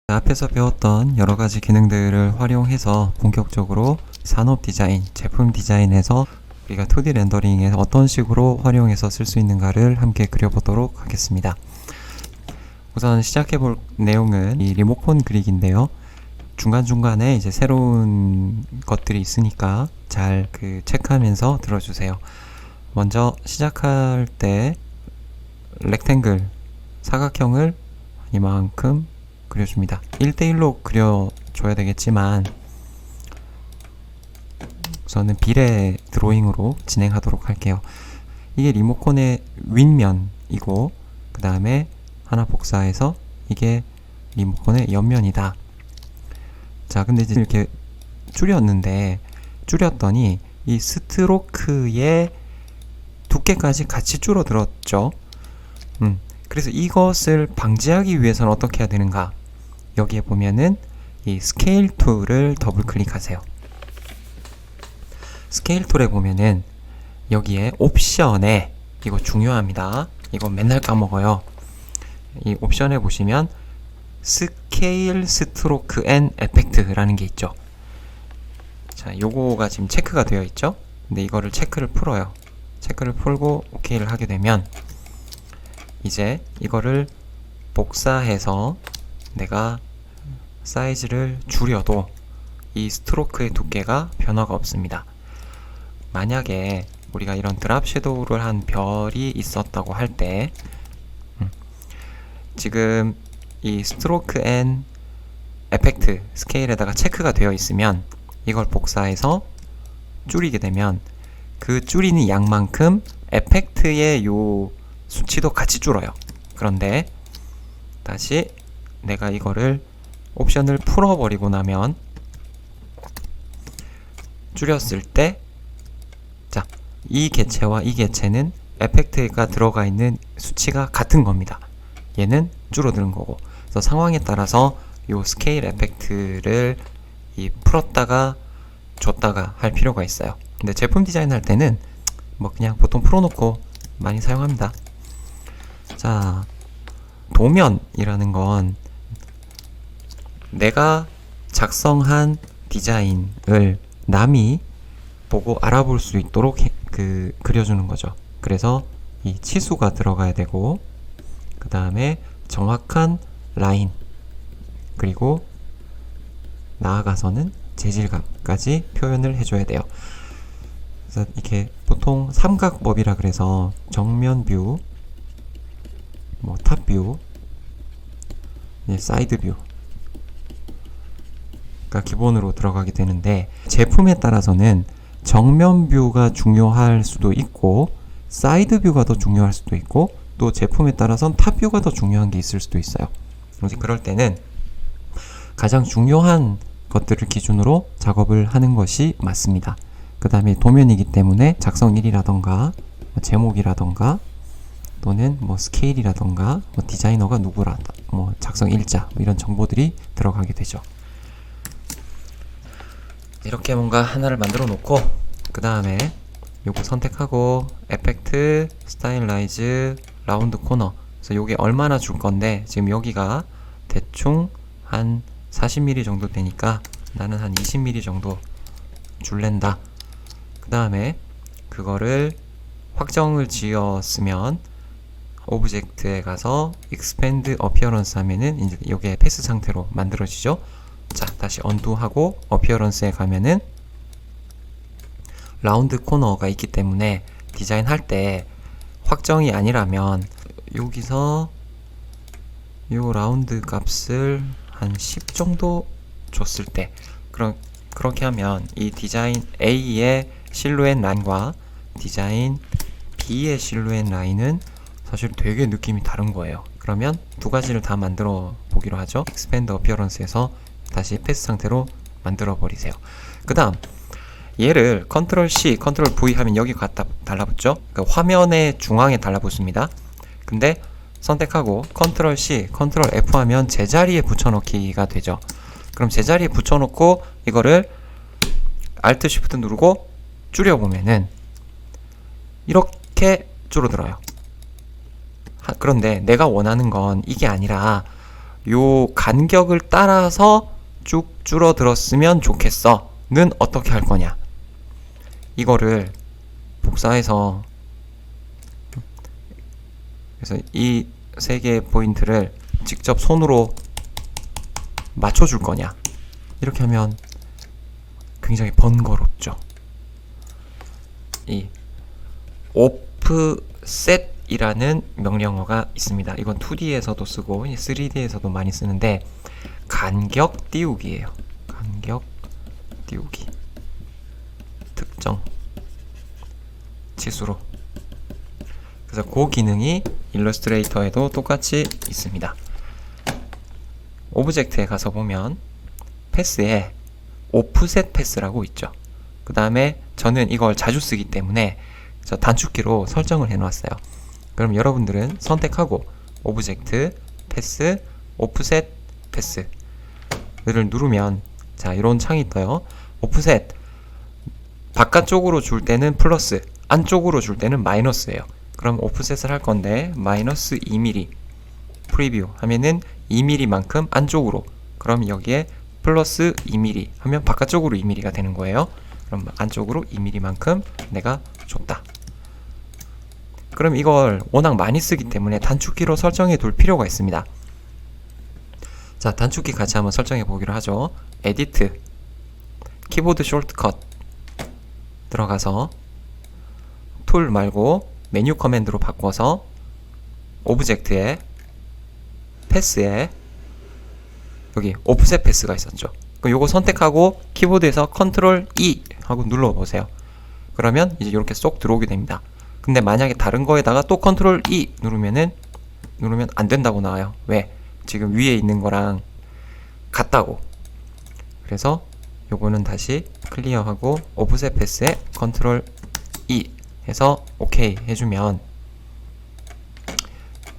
앞에서 배웠던 여러가지 기능들을 활용해서 본격적으로 산업 디자인, 제품 디자인에서 우리가 2D 렌더링에 어떤 식으로 활용해서 쓸 수 있는가를 함께 그려보도록 하겠습니다. 우선 시작해볼 내용은 이 리모컨 그리기인데요. 중간중간에 이제 새로운 것들이 있으니까 잘 체크하면서 들어주세요. 먼저 시작할 때 렉탱글, 사각형을 이만큼 그려줍니다. 1대1로 그려줘야 되겠지만 우선은 비례 드로잉으로 진행하도록 할게요. 이게 리모컨의 윗면이고 그 다음에 하나 복사해서 이게 리모컨의 옆면이다. 자, 근데 이제 이렇게 줄였더니 이 스트로크의 두께까지 같이 줄어들었죠. 그래서 이것을 방지하기 위해서는 어떻게 해야 되는가? 여기에 보면은 이 스케일 툴을 더블 클릭하세요. 스케일 툴에 보면은 여기에 옵션에, 이거 중요합니다. 이거 맨날 까먹어요. 이 옵션에 보시면 스케일 스트로크 앤 에펙트라는 게 있죠. 자, 요거가 지금 체크가 되어 있죠. 근데 이거를 체크를 풀어요. 체크를 풀고 OK를 하게 되면 이제 이거를 복사해서 내가 사이즈를 줄여도 이 스트로크의 두께가 변화가 없습니다. 만약에 우리가 이런 드랍 섀도우를 한 별이 있었다고 할 때 지금 이 스트로크 앤 에펙트 스케일에다가 체크가 되어 있으면 이걸 복사해서 줄이게 되면 그 줄이는 양만큼 에펙트의 요 수치도 같이 줄어요. 그런데 다시 내가 이거를 옵션을 풀어버리고 나면 줄였을 때, 자, 이 개체와 이 개체는 에펙트가 들어가 있는 수치가 같은 겁니다. 얘는 줄어드는 거고. 그래서 상황에 따라서 요 스케일 에펙트를 풀었다가 줬다가 할 필요가 있어요. 근데 제품 디자인 할 때는 뭐 그냥 보통 풀어놓고 많이 사용합니다. 자, 도면이라는 건 내가 작성한 디자인을 남이 보고 알아볼 수 있도록 그려주는 거죠. 그래서 이 치수가 들어가야 되고 그 다음에 정확한 라인, 그리고 나아가서는 재질감까지 표현을 해줘야 돼요. 그래서 이렇게 보통 삼각법이라 그래서 정면 뷰, 뭐 탑 뷰, 사이드 뷰가 기본으로 들어가게 되는데, 제품에 따라서는 정면 뷰가 중요할 수도 있고 사이드 뷰가 더 중요할 수도 있고, 또 제품에 따라서는 탑 뷰가 더 중요한 게 있을 수도 있어요. 그럴 때는 가장 중요한 것들을 기준으로 작업을 하는 것이 맞습니다. 그 다음에 도면이기 때문에 작성일이라던가 제목이라던가 또는 뭐 스케일이라던가 뭐 디자이너가 누구라, 뭐 작성 일자, 뭐 이런 정보들이 들어가게 되죠. 이렇게 뭔가 하나를 만들어 놓고 그 다음에 요거 선택하고 에펙트, 스타일라이즈, 라운드 코너. 그래서 요게 얼마나 줄 건데 지금 여기가 대충 한 40mm 정도 되니까 나는 한 20mm 정도 줄랜다. 그 다음에 그거를 확정을 지었으면 오브젝트에 가서 expand appearance 하면은 이제 이게 패스 상태로 만들어지죠. 자, 다시 언두 하고 appearance에 가면은 라운드 코너가 있기 때문에 디자인 할 때 확정이 아니라면 여기서 요 라운드 값을 한 10 정도 줬을 때, 그렇게 하면 이 디자인 A의 실루엣 라인과 디자인 B의 실루엣 라인은 사실 되게 느낌이 다른 거예요. 그러면 두 가지를 다 만들어 보기로 하죠. expand appearance에서 다시 패스 상태로 만들어 버리세요. 그 다음 얘를 컨트롤 C, 컨트롤 V 하면 여기 갖다 달라붙죠. 그러니까 화면의 중앙에 달라붙습니다. 근데 선택하고 컨트롤 C, 컨트롤 F 하면 제자리에 붙여넣기가 되죠. 그럼 제자리에 붙여놓고 이거를 Alt Shift 누르고 줄여보면은 이렇게 줄어들어요. 그런데 내가 원하는 건 이게 아니라 요 간격을 따라서 쭉 줄어들었으면 좋겠어 는 어떻게 할 거냐. 이거를 복사해서, 그래서 이 세 개의 포인트를 직접 손으로 맞춰줄 거냐. 이렇게 하면 굉장히 번거롭죠. 이 offset이라는 명령어가 있습니다. 이건 2D에서도 쓰고 3D에서도 많이 쓰는데 간격 띄우기예요. 간격 띄우기. 특정 치수로. 그래서 그 기능이 일러스트레이터에도 똑같이 있습니다. 오브젝트에 가서 보면 패스에 오프셋 패스라고 있죠. 그 다음에 저는 이걸 자주 쓰기 때문에 저 단축키로 설정을 해 놨어요. 그럼 여러분들은 선택하고 오브젝트 패스 오프셋 패스를 누르면 자, 이런 창이 떠요. 오프셋 바깥쪽으로 줄 때는 플러스, 안쪽으로 줄 때는 마이너스예요. 그럼 오프셋을 할 건데 마이너스 2mm 프리뷰 하면은 2mm만큼 안쪽으로, 그럼 여기에 플러스 2mm 하면 바깥쪽으로 2mm가 되는 거예요. 그럼 안쪽으로 2mm만큼 내가 줬다. 그럼 이걸 워낙 많이 쓰기 때문에 단축키로 설정해 둘 필요가 있습니다. 자, 단축키 같이 한번 설정해 보기로 하죠. 에디트 키보드 쇼트컷 들어가서 툴 말고 메뉴 커맨드로 바꿔서 오브젝트에 패스에 여기 오프셋 패스가 있었죠. 그럼 요거 선택하고 키보드에서 컨트롤 E 하고 눌러보세요. 그러면 이제 이렇게 쏙 들어오게 됩니다. 근데 만약에 다른 거에다가 또 컨트롤 E 누르면 안 된다고 나와요. 왜? 지금 위에 있는 거랑 같다고. 그래서 요거는 다시 클리어하고 오프셋 패스에 컨트롤 E 해서 오케이 해주면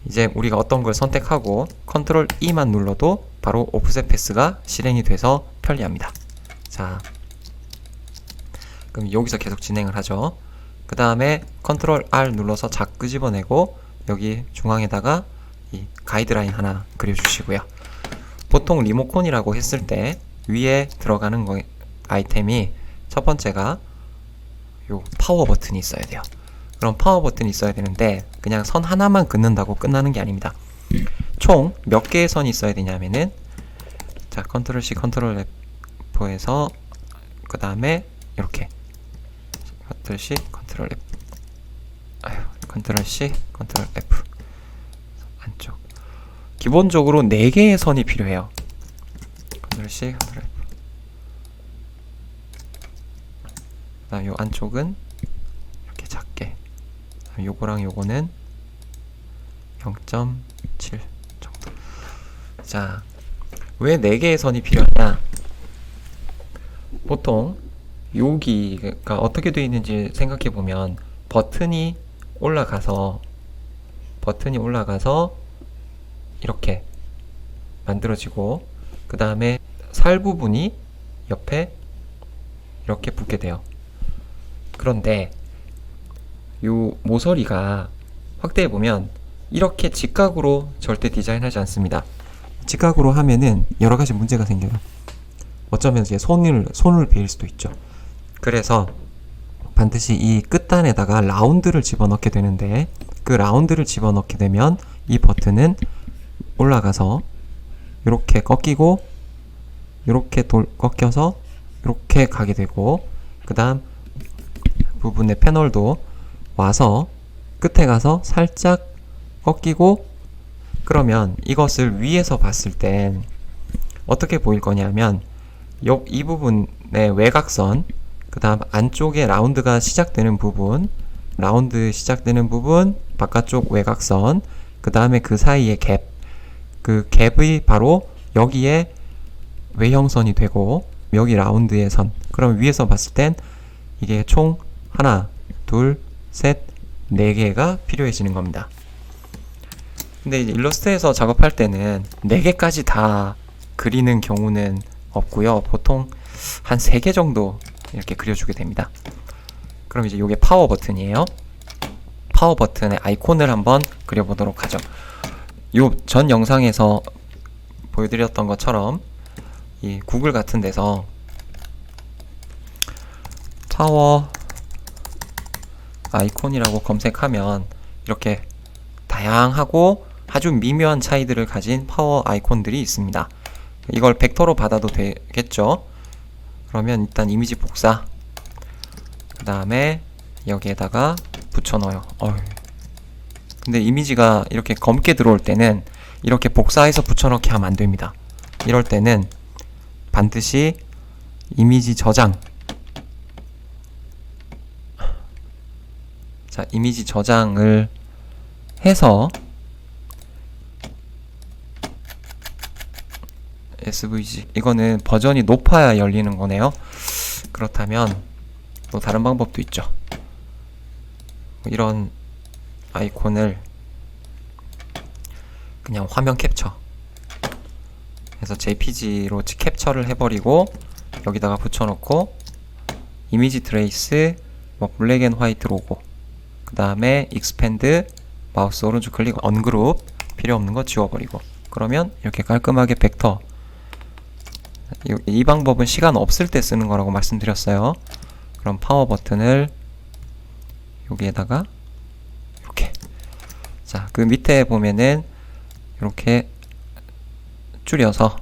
이제 우리가 어떤 걸 선택하고 컨트롤 E만 눌러도 바로 오프셋 패스가 실행이 돼서 편리합니다. 자, 그럼 여기서 계속 진행을 하죠. 그 다음에 컨트롤 R 눌러서 자꾸 끄집어내고 여기 중앙에다가 이 가이드라인 하나 그려주시고요. 보통 리모컨이라고 했을 때 위에 들어가는 아이템이 첫 번째가 요 파워 버튼이 있어야 돼요. 그럼 파워 버튼이 있어야 되는데 그냥 선 하나만 긋는다고 끝나는 게 아닙니다. 총 몇 개의 선이 있어야 되냐면은 자, 컨트롤 C 컨트롤 F에서 그 다음에 이렇게 컨트롤 C 컨트롤 F 컨트롤 C 컨트롤 F 안쪽 기본적으로 4개의 선이 필요해요. 컨트롤 C 컨트롤 F 그 다음 요 안쪽은 이렇게 작게, 요거랑 요거는 0.7 정도. 자, 왜 4개의 선이 필요하냐? 보통 여기가 어떻게 되어 있는지 생각해 보면 버튼이 올라가서 이렇게 만들어지고 그 다음에 살 부분이 옆에 이렇게 붙게 돼요. 그런데 요 모서리가 확대해 보면 이렇게 직각으로 절대 디자인하지 않습니다. 직각으로 하면은 여러 가지 문제가 생겨요. 어쩌면 이제 손을 베일 수도 있죠. 그래서 반드시 이 끝단에다가 라운드를 집어넣게 되는데 그 라운드를 집어넣게 되면 이 버튼은 올라가서 이렇게 꺾이고 이렇게 꺾여서 이렇게 가게 되고 그 다음 부분의 패널도 와서 끝에 가서 살짝 꺾이고, 그러면 이것을 위에서 봤을 땐 어떻게 보일 거냐면 이 부분의 외곽선, 그 다음 안쪽에 라운드가 시작되는 부분, 바깥쪽 외곽선, 그 다음에 그 사이의 갭, 그 갭이 바로 여기에 외형선이 되고 여기 라운드의 선. 그럼 위에서 봤을 땐 이게 총 하나, 둘, 셋, 4개가 필요해지는 겁니다. 근데 이제 일러스트에서 작업할 때는 4개까지 다 그리는 경우는 없고요. 보통 한 3개 정도 이렇게 그려주게 됩니다. 그럼 이제 이게 파워 버튼이에요. 파워 버튼의 아이콘을 한번 그려보도록 하죠. 요 전 영상에서 보여드렸던 것처럼 이 구글 같은 데서 파워 아이콘이라고 검색하면 이렇게 다양하고 아주 미묘한 차이들을 가진 파워 아이콘들이 있습니다. 이걸 벡터로 받아도 되겠죠. 그러면 일단 이미지 복사, 그 다음에 여기에다가 붙여넣어요. 근데 이미지가 이렇게 검게 들어올 때는 이렇게 복사해서 붙여넣기 하면 안됩니다. 이럴 때는 반드시 이미지 저장, 자, 이미지 저장을 해서 SVG, 이거는 버전이 높아야 열리는 거네요. 그렇다면 또 다른 방법도 있죠. 이런 아이콘을 그냥 화면 캡처 해서 JPG로 캡처를 해버리고 여기다가 붙여놓고 이미지 트레이스, 뭐 블랙 앤 화이트 로고, 그 다음에 익스펜드, 마우스 오른쪽 클릭, 언그룹, 필요 없는 거 지워버리고, 그러면 이렇게 깔끔하게 벡터. 이 방법은 시간 없을 때 쓰는 거라고 말씀드렸어요. 그럼 파워 버튼을 여기에다가 이렇게, 자, 그 밑에 보면은 이렇게 줄여서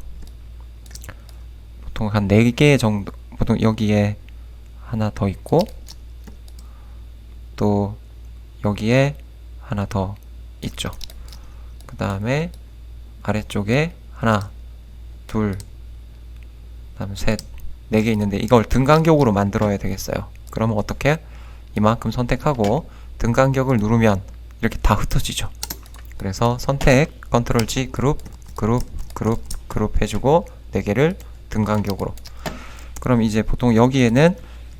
보통 한 4개 정도, 보통 여기에 하나 더 있고 또 여기에 하나 더 있죠. 그 다음에 아래쪽에 하나, 둘, 그 다음에 셋, 4개 있는데 이걸 등간격으로 만들어야 되겠어요. 그러면 어떻게? 이만큼 선택하고 등간격을 누르면 이렇게 다 흩어지죠. 그래서 선택, 컨트롤 G, 그룹, 그룹, 그룹, 그룹 해주고 4개를 등간격으로. 그럼 이제 보통 여기에는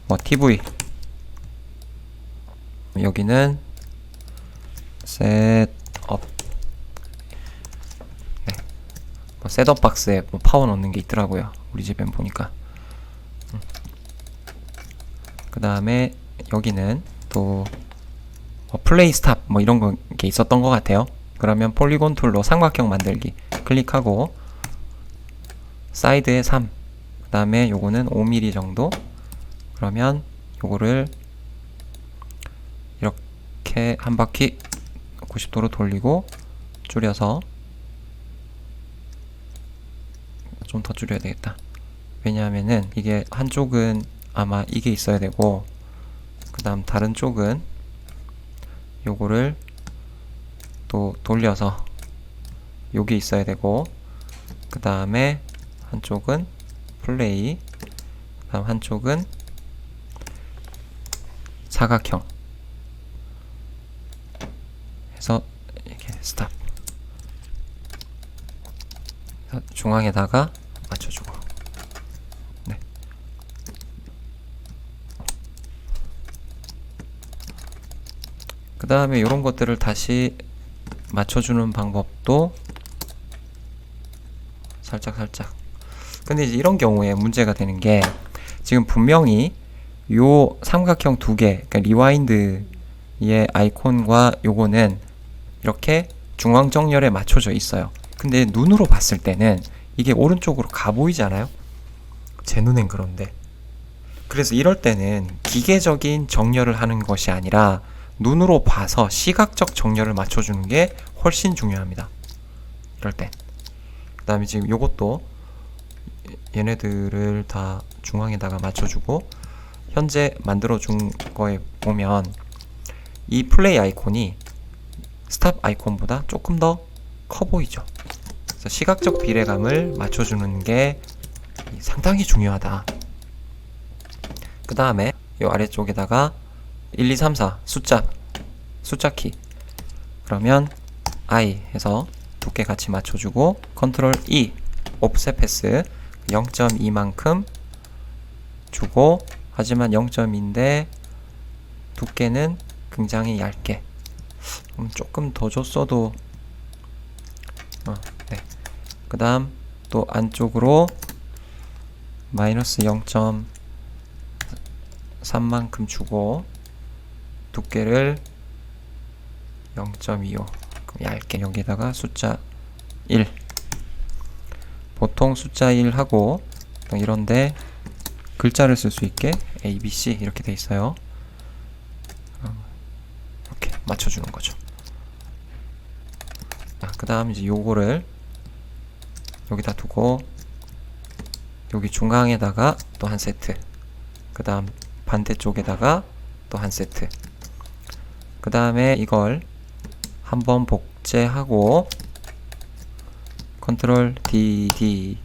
뭐 TV, 여기는 셋업, 네, 뭐 셋업 박스에 뭐 파워 넣는 게 있더라고요. 우리 집엔 보니까. 그 다음에 여기는 또 뭐 플레이 스탑 뭐 이런 게 있었던 것 같아요. 그러면 폴리곤 툴로 삼각형 만들기 클릭하고 사이드에 3, 그 다음에 요거는 5mm 정도. 그러면 요거를 이렇게 한 바퀴 90도로 돌리고 줄여서, 좀 더 줄여야 되겠다. 왜냐하면은 이게 한쪽은 아마 이게 있어야 되고, 그 다음 다른 쪽은 요거를 또 돌려서 요게 있어야 되고, 그 다음에 한쪽은 플레이, 그 다음 한쪽은 사각형 해서 이렇게 스탑, 중앙에다가 맞춰주고, 네. 그 다음에 이런 것들을 다시 맞춰주는 방법도 살짝. 근데 이제 이런 경우에 문제가 되는 게, 지금 분명히 요 삼각형 2개, 그러니까 리와인드의 아이콘과 요거는 이렇게 중앙 정렬에 맞춰져 있어요. 근데 눈으로 봤을 때는 이게 오른쪽으로 가 보이잖아요. 제 눈엔 그런데. 그래서 이럴 때는 기계적인 정렬을 하는 것이 아니라 눈으로 봐서 시각적 정렬을 맞춰주는 게 훨씬 중요합니다. 이럴 땐. 그 다음에 지금 요것도 얘네들을 다 중앙에다가 맞춰주고, 현재 만들어준 거에 보면 이 플레이 아이콘이 스탑 아이콘보다 조금 더 커 보이죠. 그래서 시각적 비례감을 맞춰주는 게 상당히 중요하다. 그 다음에 이 아래쪽에다가 1, 2, 3, 4 숫자 키, 그러면 I 해서 두께 같이 맞춰주고, 컨트롤 E 옵셋 패스 0.2만큼 주고, 하지만 0.2인데 두께는 굉장히 얇게, 조금 더 줬어도 네. 그 다음 또 안쪽으로 마이너스 0.3만큼 주고 두께를 0.25. 그럼 얇게 여기다가 숫자 1. 보통 숫자 1 하고 이런데 글자를 쓸 수 있게 A, B, C 이렇게 돼 있어요. 이렇게 맞춰주는 거죠. 그 다음 이제 요거를 여기다 두고 여기 중앙에다가 또 한 세트, 그 다음 반대쪽에다가 또 한 세트, 그 다음에 이걸 한번 복제하고 컨트롤 D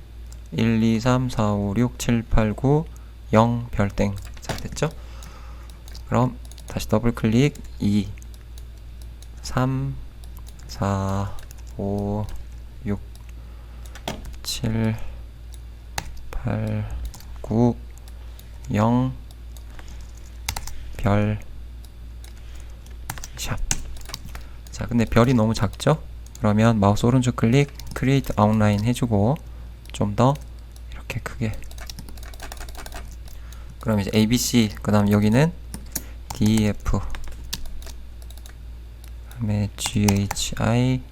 1, 2, 3, 4, 5, 6, 7, 8, 9, 0 별땡. 잘 됐죠? 그럼 다시 더블 클릭 2, 3, 4, 5, 6, 7, 8, 9, 0 별 샵. 자, 근데 별이 너무 작죠? 그러면 마우스 오른쪽 클릭 Create Outline 해주고 좀 더 이렇게 크게. 그럼 이제 ABC, 그 다음 여기는 DF, 그 다음에 GHI,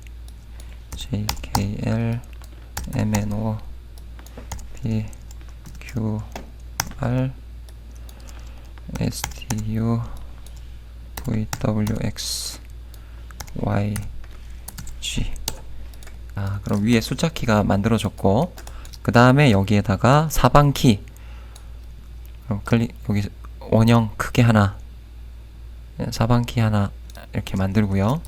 JKL, MNO, PQR, STU, VWX, YG. 그럼 위에 숫자 키가 만들어졌고, 그 다음에 여기에다가 사방 키. 그럼 클릭, 여기 원형 크게 하나, 사방 키 하나 이렇게 만들고요.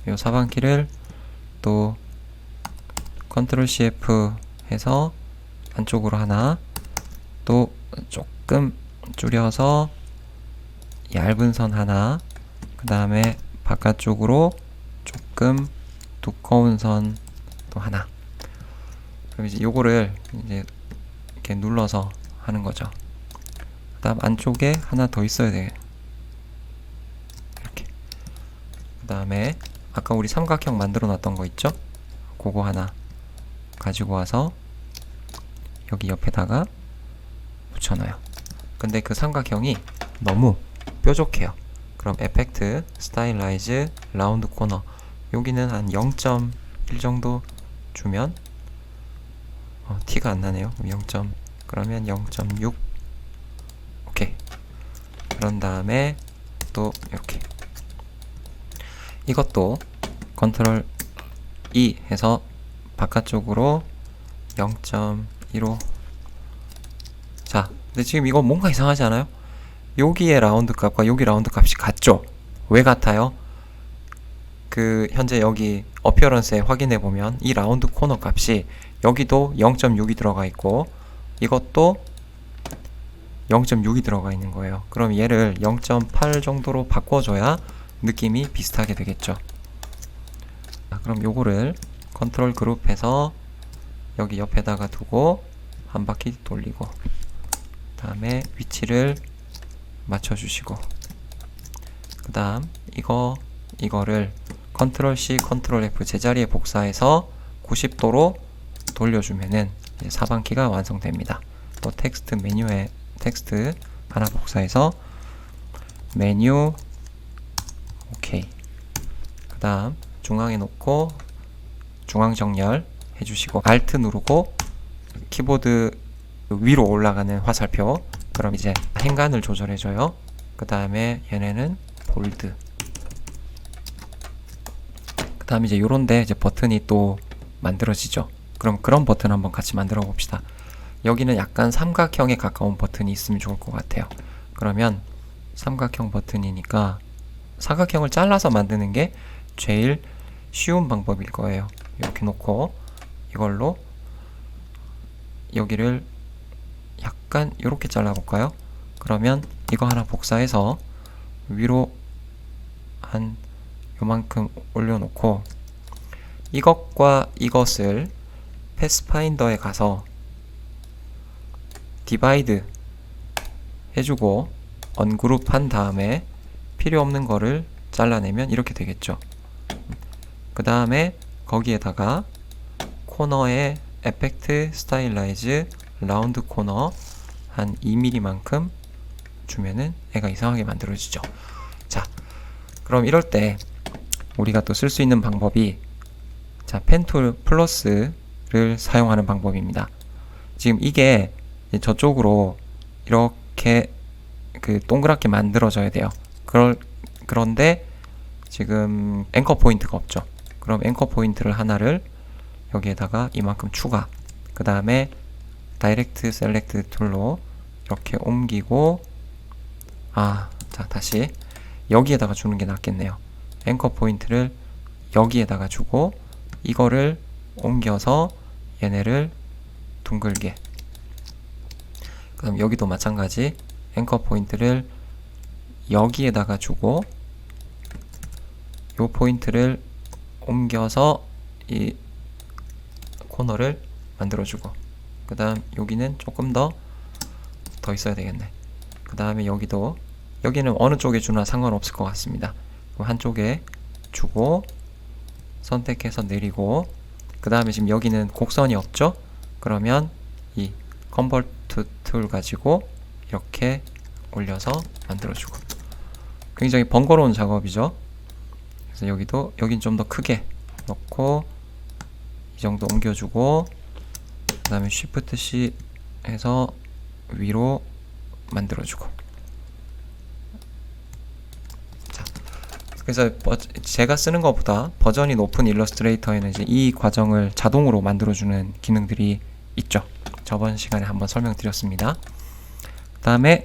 이 사방 키를 또 컨트롤 CF 해서 안쪽으로 하나, 또 조금 줄여서 얇은 선 하나, 그 다음에 바깥쪽으로 조금 두꺼운 선 또 하나. 그럼 이제 요거를 이제 이렇게 눌러서 하는 거죠. 그 다음 안쪽에 하나 더 있어야 돼. 이렇게. 그 다음에 아까 우리 삼각형 만들어 놨던 거 있죠? 그거 하나 가지고 와서 여기 옆에다가 붙여놔요. 근데 그 삼각형이 너무 뾰족해요. 그럼 에펙트, 스타일라이즈, 라운드 코너, 여기는 한 0.1 정도 주면 티가 안 나네요. 0. 그러면 0.6. 오케이. 그런 다음에 또 이렇게 이것도 컨트롤 E 해서 바깥쪽으로 0.15. 자, 근데 지금 이거 뭔가 이상하지 않아요? 여기의 라운드 값과 여기 라운드 값이 같죠? 왜 같아요? 그 현재 여기 어피어런스에 확인해 보면 이 라운드 코너 값이 여기도 0.6이 들어가 있고 이것도 0.6이 들어가 있는 거예요. 그럼 얘를 0.8 정도로 바꿔줘야 느낌이 비슷하게 되겠죠. 그럼 요거를 컨트롤 그룹해서 여기 옆에다가 두고 한 바퀴 돌리고 그 다음에 위치를 맞춰주시고 그 다음 이거를 컨트롤 C, 컨트롤 F 제자리에 복사해서 90도로 돌려주면은 사방키가 완성됩니다. 또 텍스트 메뉴에 텍스트 하나 복사해서 메뉴 오케이. 그 다음 중앙에 놓고 중앙 정렬 해주시고 Alt 누르고 키보드 위로 올라가는 화살표. 그럼 이제 행간을 조절해줘요. 그 다음에 얘네는 볼드. 그 다음에 이제 요런데 이제 버튼이 또 만들어지죠. 그럼 그런 버튼 한번 같이 만들어 봅시다. 여기는 약간 삼각형에 가까운 버튼이 있으면 좋을 것 같아요. 그러면 삼각형 버튼이니까 사각형을 잘라서 만드는 게 제일 쉬운 방법일 거예요. 이렇게 놓고 이걸로 여기를 약간 이렇게 잘라볼까요? 그러면 이거 하나 복사해서 위로 한 요만큼 올려놓고 이것과 이것을 패스파인더에 가서 디바이드 해주고 언그룹 한 다음에 필요 없는 거를 잘라내면 이렇게 되겠죠. 그 다음에 거기에다가 코너에 에펙트, 스타일라이즈, 라운드 코너 한 2mm만큼 주면은 애가 이상하게 만들어지죠. 자, 그럼 이럴 때 우리가 또 쓸 수 있는 방법이 자, 펜툴 플러스를 사용하는 방법입니다. 지금 이게 저쪽으로 이렇게 그 동그랗게 만들어져야 돼요. 그런데 지금 앵커 포인트가 없죠. 그럼 앵커 포인트를 하나를 여기에다가 이만큼 추가, 그 다음에 다이렉트 셀렉트 툴로 이렇게 옮기고, 자, 다시 여기에다가 주는 게 낫겠네요. 앵커 포인트를 여기에다가 주고 이거를 옮겨서 얘네를 둥글게, 그럼 여기도 마찬가지 앵커 포인트를 여기에다가 주고 요 포인트를 옮겨서 이 코너를 만들어주고, 그 다음 여기는 조금 더 있어야 되겠네. 그 다음에 여기는 어느 쪽에 주나 상관없을 것 같습니다. 그럼 한쪽에 주고 선택해서 내리고, 그 다음에 지금 여기는 곡선이 없죠? 그러면 이 컨버트 툴 가지고 이렇게 올려서 만들어주고, 굉장히 번거로운 작업이죠. 그래서 여긴 좀 더 크게 넣고 이 정도 옮겨주고, 그 다음에 Shift C 해서 위로 만들어주고. 자, 그래서 제가 쓰는 것보다 버전이 높은 일러스트레이터에는 이제 이 과정을 자동으로 만들어주는 기능들이 있죠. 저번 시간에 한번 설명드렸습니다. 그 다음에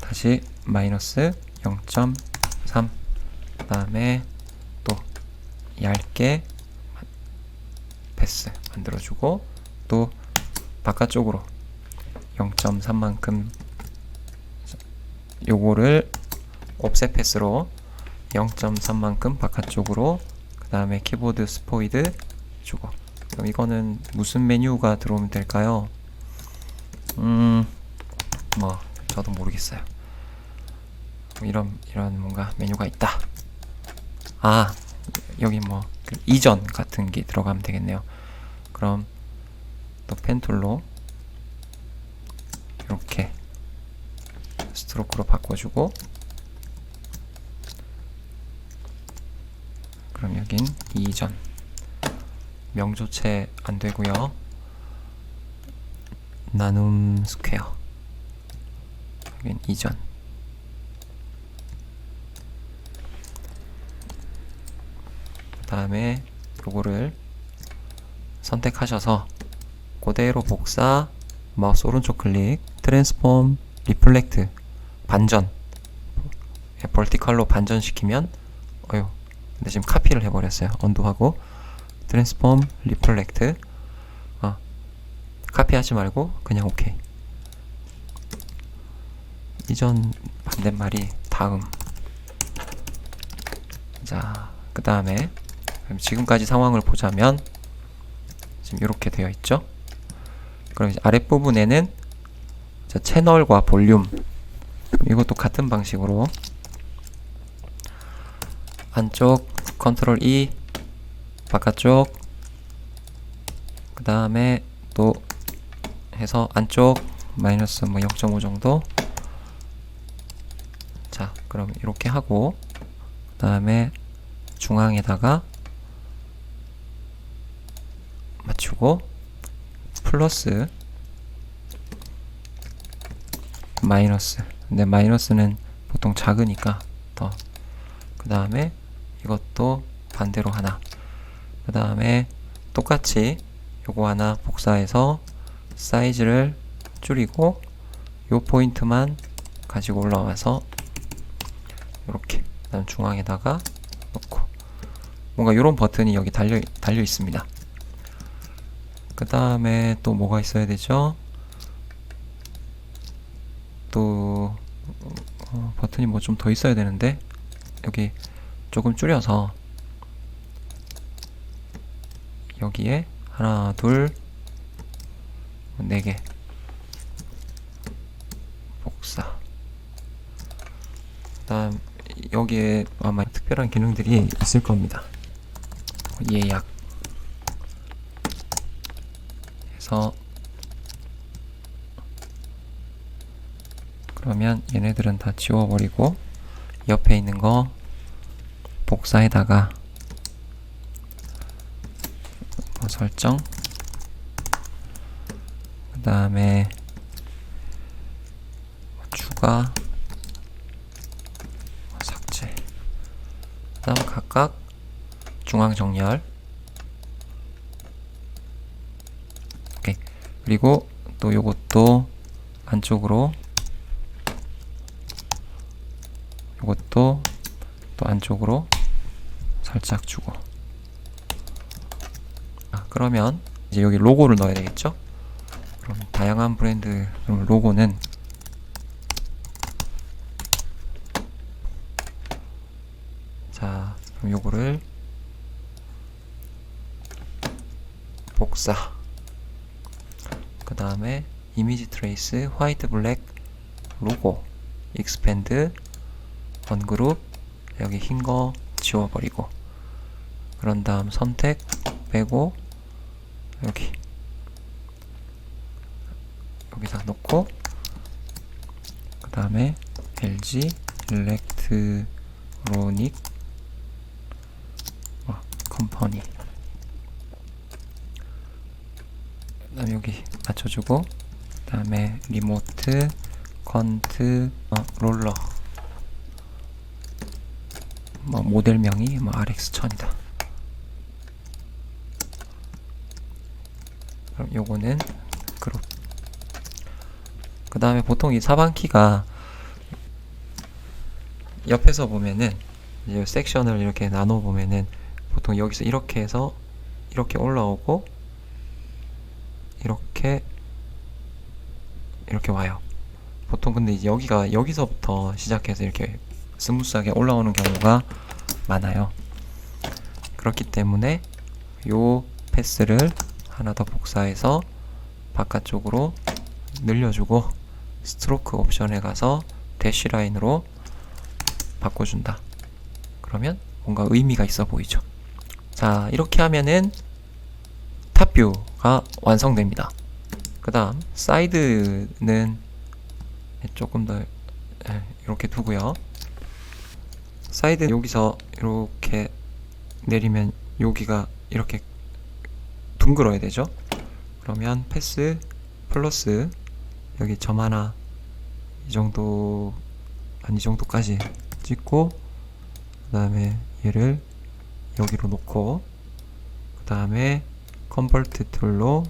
다시 마이너스 0.3, 그 다음에 또 얇게 패스 만들어주고, 또 바깥쪽으로 0.3만큼 요거를 옵셋 패스로 0.3만큼 바깥쪽으로, 그 다음에 키보드 스포이드 주고. 그럼 이거는 무슨 메뉴가 들어오면 될까요? 뭐 저도 모르겠어요. 이런 뭔가 메뉴가 있다. 여기 뭐 이전 같은 게 들어가면 되겠네요. 그럼 또 펜툴로 이렇게 스트로크로 바꿔주고, 그럼 여긴 이전, 명조체 안되고요. 나눔 스퀘어, 여긴 이전. 그 다음에 요거를 선택하셔서 그대로 복사, 마우스 오른쪽 클릭, 트랜스폼 리플렉트, 반전, 벌티컬로 반전시키면 근데 지금 카피를 해버렸어요. 언두하고 트랜스폼 리플렉트, 카피하지 말고 그냥 오케이. 이전 반대말이 다음. 자, 그 다음에 지금까지 상황을 보자면 지금 이렇게 되어 있죠. 그럼 이제 아랫부분에는 채널과 볼륨, 이것도 같은 방식으로 안쪽 컨트롤 E, 바깥쪽, 그 다음에 또 해서 안쪽 마이너스 0.5 정도. 자, 그럼 이렇게 하고, 그 다음에 중앙에다가 맞추고 플러스 마이너스, 근데 마이너스는 보통 작으니까 더, 그 다음에 이것도 반대로 하나, 그 다음에 똑같이 요거 하나 복사해서 사이즈를 줄이고 요 포인트만 가지고 올라와서 이렇게, 그 다음 중앙에다가 놓고, 뭔가 요런 버튼이 여기 달려 있습니다. 그 다음에 또 뭐가 있어야 되죠? 또 버튼이 뭐 좀 더 있어야 되는데, 여기 조금 줄여서 여기에 하나, 둘, 4개 복사. 그 다음 여기에 아마 특별한 기능들이 있을 겁니다. 예약 해서, 그러면 얘네들은 다 지워버리고 옆에 있는 거 복사에다가 뭐 설정, 그 다음에 추가, 삭제, 그 다음 각각 중앙 정렬. 오케이. 그리고 또 요것도 안쪽으로, 요것도 또 안쪽으로 살짝 주고. 그러면 이제 여기 로고를 넣어야 되겠죠? 그럼 다양한 브랜드 로고는 자, 그럼 요거를 복사, 그 다음에 이미지 트레이스, 화이트 블랙, 로고, 익스펜드, 원그룹, 여기 흰 거 지워버리고, 그런 다음 선택 빼고 여기다 놓고, 그 다음에 LG 일렉트로닉 컴퍼니, 그 다음에 여기 맞춰주고, 그 다음에 리모트 컨트 롤러, 모델명이 RX1000이다. 그럼 요거는 그룹. 그 다음에 보통 이 사방키가 옆에서 보면은 이제 섹션을 이렇게 나눠 보면은 보통 여기서 이렇게 해서 이렇게 올라오고 이렇게 와요. 보통 근데 이제 여기서부터 시작해서 이렇게 스무스하게 올라오는 경우가 많아요. 그렇기 때문에 요 패스를 하나 더 복사해서 바깥쪽으로 늘려주고, 스트로크 옵션에 가서 대쉬 라인으로 바꿔준다. 그러면 뭔가 의미가 있어 보이죠. 자, 이렇게 하면은 탑뷰가 완성됩니다. 그 다음 사이드는 조금 더 이렇게 두고요. 사이드 여기서 이렇게 내리면 여기가 이렇게 둥글어야 되죠. 그러면 패스 플러스 여기 점 하나 이 정도까지 찍고, 그 다음에 얘를 여기로 놓고, 그 다음에 컨버트 툴로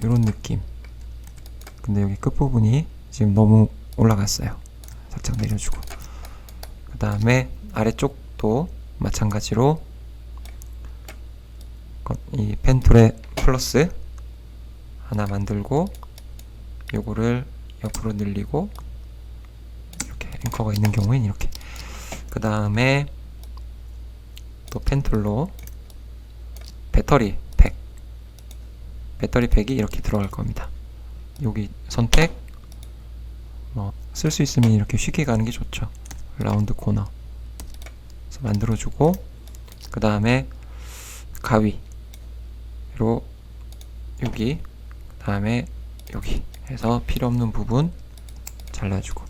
이런 느낌. 근데 여기 끝부분이 지금 너무 올라갔어요. 살짝 내려주고, 그 다음에 아래쪽도 마찬가지로 이 펜툴에 플러스 하나 만들고, 요거를 옆으로 늘리고, 이렇게 앵커가 있는 경우엔 이렇게. 그 다음에 또 펜툴로 배터리 팩이 이렇게 들어갈 겁니다. 여기 선택, 쓸 수 있으면 이렇게 쉽게 가는 게 좋죠. 라운드 코너 그래서 만들어주고, 그 다음에 가위로 여기, 그 다음에 여기 해서 필요 없는 부분 잘라주고,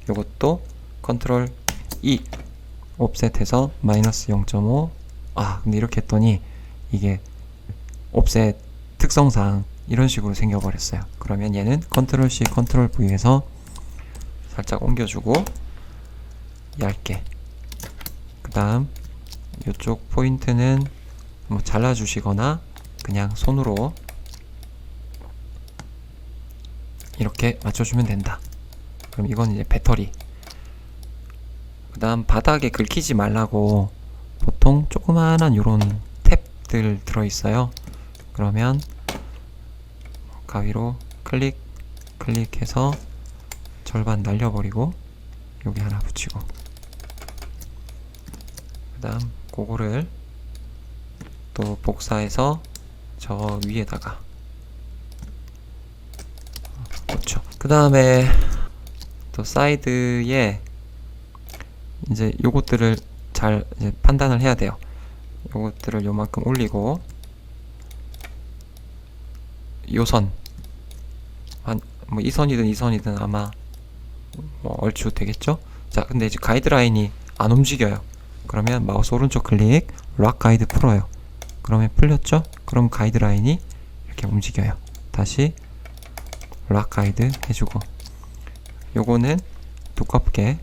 요것도 컨트롤 E 옵셋해서 마이너스 0.5. 근데 이렇게 했더니 이게 옵셋 특성상 이런 식으로 생겨버렸어요. 그러면 얘는 컨트롤 C 컨트롤 V에서 살짝 옮겨주고 얇게, 그 다음 이쪽 포인트는 뭐 잘라주시거나 그냥 손으로 이렇게 맞춰주면 된다. 그럼 이건 이제 배터리. 그 다음 바닥에 긁히지 말라고 보통 조그마한 요런 탭들 들어있어요. 그러면 가위로 클릭해서 절반 날려버리고 여기 하나 붙이고, 그 다음 그거를 또 복사해서 저 위에다가 붙여. 그 다음에 또 사이드에 이제 요것들을 잘 이제 판단을 해야 돼요. 요것들을 요만큼 올리고, 요선 한 뭐 이 선이든 이 선이든 아마 뭐 얼추 되겠죠? 자, 근데 이제 가이드라인이 안 움직여요. 그러면 마우스 오른쪽 클릭, 락 가이드 풀어요. 그러면 풀렸죠? 그럼 가이드라인이 이렇게 움직여요. 다시 락 가이드 해주고, 요거는 두껍게,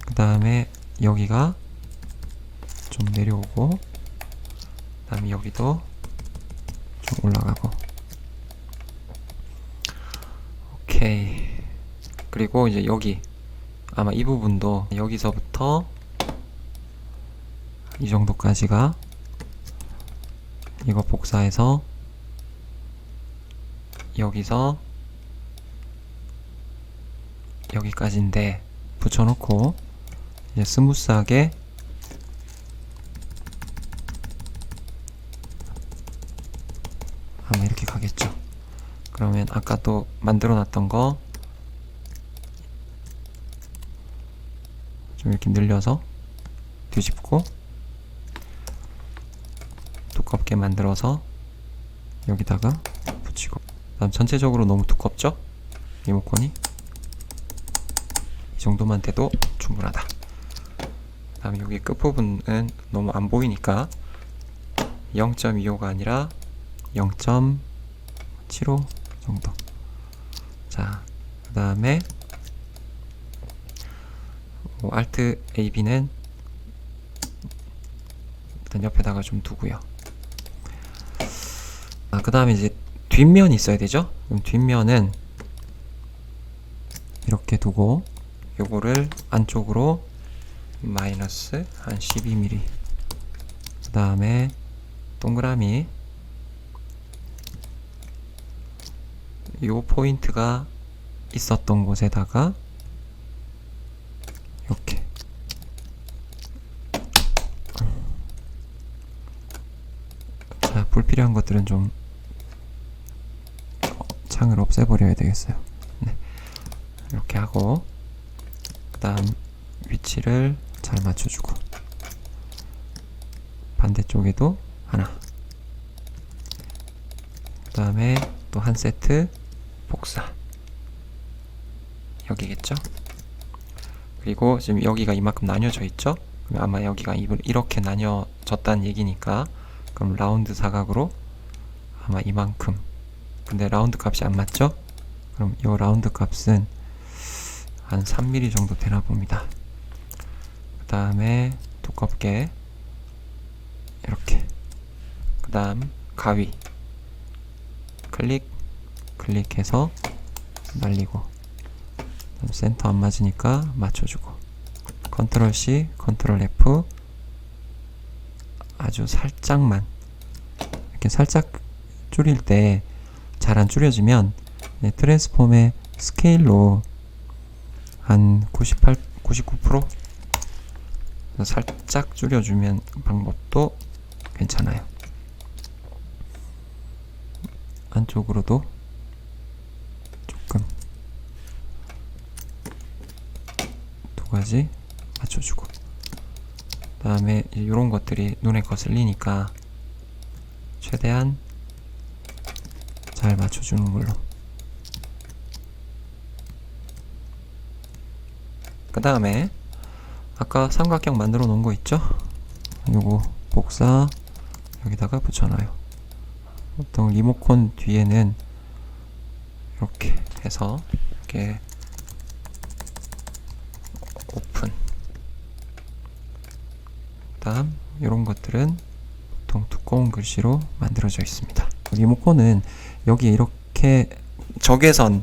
그 다음에 여기가 좀 내려오고, 그 다음에 여기도 좀 올라가고. 오케이. 그리고 이제 여기 아마 이 부분도 여기서부터 이 정도까지가 이거 복사해서 여기서 여기까지인데 붙여놓고 이제 스무스하게 아마 이렇게 가겠죠. 그러면 아까 또 만들어놨던 거 좀 이렇게 늘려서 뒤집고 두껍게 만들어서 여기다가 붙이고, 그 다음 전체적으로 너무 두껍죠? 리모컨이 이 정도만 돼도 충분하다. 그 다음에 여기 끝부분은 너무 안 보이니까 0.25가 아니라 0.75 정도. 자, 그 다음에 Alt AB는 일단 옆에다가 좀 두고요. 그 다음에 이제 뒷면이 있어야 되죠? 그럼 뒷면은 이렇게 두고 요거를 안쪽으로 마이너스 한 12mm, 그 다음에 동그라미 요 포인트가 있었던 곳에다가 이렇게 자, 불필요한 것들은 좀 창을 없애버려야 되겠어요. 네. 이렇게 하고, 그 다음 위치를 잘 맞춰주고, 반대쪽에도 하나, 그 다음에 또 한 세트 복사, 여기겠죠? 그리고 지금 여기가 이만큼 나뉘어져 있죠? 그럼 아마 여기가 이렇게 나뉘어졌다는 얘기니까, 그럼 라운드 사각으로 아마 이만큼. 근데 라운드 값이 안 맞죠? 그럼 이 라운드 값은 한 3mm 정도 되나 봅니다. 그 다음에 두껍게 이렇게, 그 다음 가위 클릭해서 날리고, 센터 안 맞으니까 맞춰주고, 컨트롤 C, 컨트롤 F, 아주 살짝만, 이렇게 살짝 줄일 때 잘 안 줄여지면 트랜스폼의 스케일로 한 98, 99% 살짝 줄여주면 방법도 괜찮아요. 안쪽으로도 조금 두 가지 맞춰주고, 그 다음에 이런 것들이 눈에 거슬리니까 최대한 잘 맞춰주는 걸로. 그 다음에 아까 삼각형 만들어 놓은 거 있죠? 요거 복사 여기다가 붙여놔요. 보통 리모컨 뒤에는 이렇게 해서 이렇게 오픈, 그 다음 이런 것들은 보통 두꺼운 글씨로 만들어져 있습니다. 리모컨은 여기에 이렇게 적외선이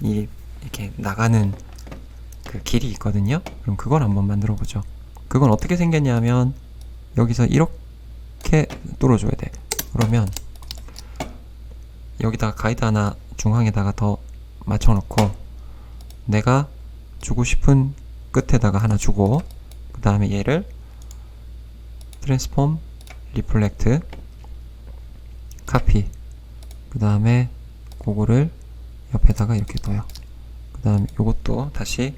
이렇게 나가는 그 길이 있거든요. 그럼 그걸 한번 만들어 보죠. 그건 어떻게 생겼냐면 여기서 이렇게 뚫어줘야 돼. 그러면 여기다가 가이드 하나 중앙에다가 더 맞춰놓고, 내가 주고 싶은 끝에다가 하나 주고, 그 다음에 얘를 트랜스폼 리플렉트 카피, 그 다음에 그거를 옆에다가 이렇게 둬요. 그 다음에 요것도 다시